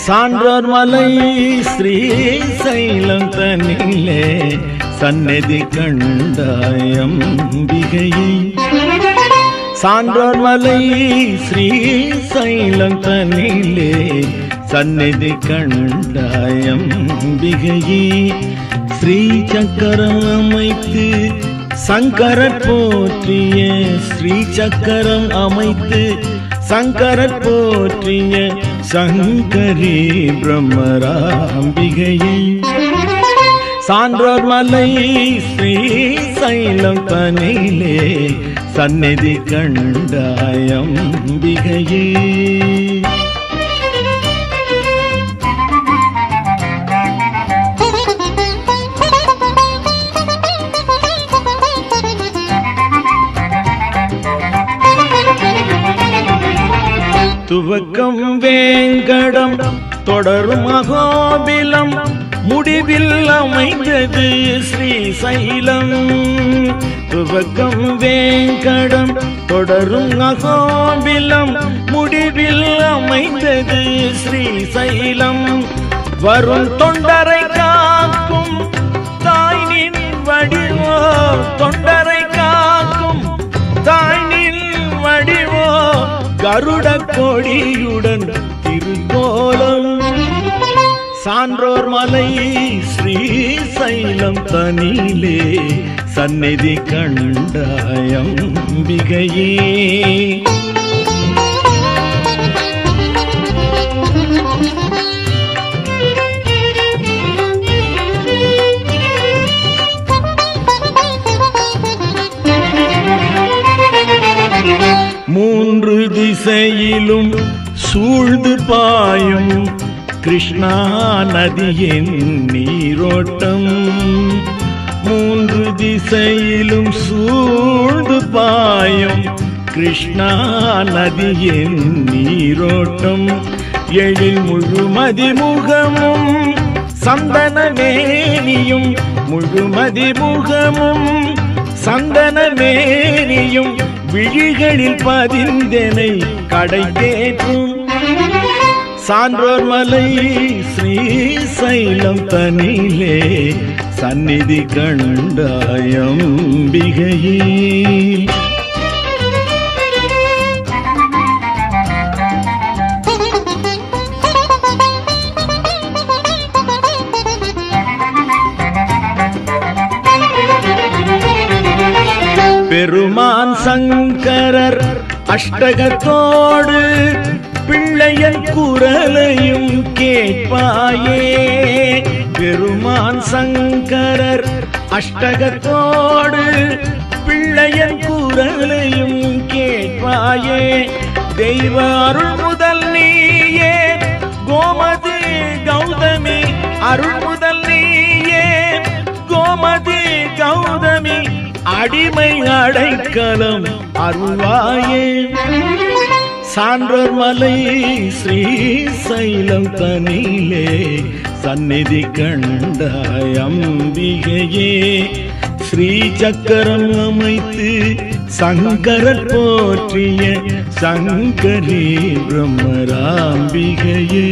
சான்றோர் மலை ஸ்ரீ சைலம் தனிலே சந்நிதி கண்டாயம்பிகையை. சான்றோர் மலை ஸ்ரீ சைலம் தனிலே சந்நிதி கண்டாயம்பிகையை. ஸ்ரீ சக்கரம் அமைத்து சங்கரர் போற்றிய ஸ்ரீ சக்கரம் அமைத்து சங்கரர் போற்றிய சங்கரி பிரம்மராம்பிகையை. சான்றோர் மலை ஸ்ரீ சைலம் தனிலே சந்நிதி கண்டாயம்பிகையே. துவக்கம் வேங்கடம் தொடரும் அகோபிலம் முடிவில் அமைந்தது ஸ்ரீ சைலம். துவக்கம் வேங்கடம் தொடரும் அகோபிலம் முடிவில் அமைந்தது ஸ்ரீ சைலம். வரும் தொண்டரை காக்கும் தாய்நின் வடிவோ தொண்டரை காக்கும் தாய்நின் வடிவோ கருட கொடியுடன் திருக்கோலம். சான்றோர் மலை ஸ்ரீ சைலம் தனிலே சந்நிதி கண்டாயம்பிகையே. மூன்று திசையிலும் சூழ்ந்து பாயும் கிருஷ்ணா நதியின் நீரோட்டம். மூன்று திசையிலும் சூழ்ந்து பாயும் கிருஷ்ணா நதியின் நீரோட்டம். எழில் முழுமதி முகமும் சந்தன மேனியும் முழுமதி முகமும் சந்தன மேனியும் விழிகளில் பதிந்தனை கடை தேற்றும். சான்றோர் மலை ஸ்ரீ சைலம் தனிலே சந்நிதி கண்டாயம்பிகையே. பெருமான் சங்கரர் அஷ்டகத்தோடு பிள்ளையன் குரலையும் கேட்பாயே. பெருமான் சங்கரர் அஷ்டகத்தோடு பிள்ளையன் குரலையும் கேட்பாயே. தெய்வ அருள் முதல் நீயே கோமதி கௌதமி அருள் முதல் நீயே கோமதி கௌதமி அடிமை அடைக்கலம் அருள்வாயே. சான்றோர் மலை ஸ்ரீ சைலம் தனிலே சந்நிதி கண்டாயம்பிகையே. ஸ்ரீ சக்கரம் அமைத்து சங்கரர் போற்றிய சங்கரி பிரம்மராம்பிகையே.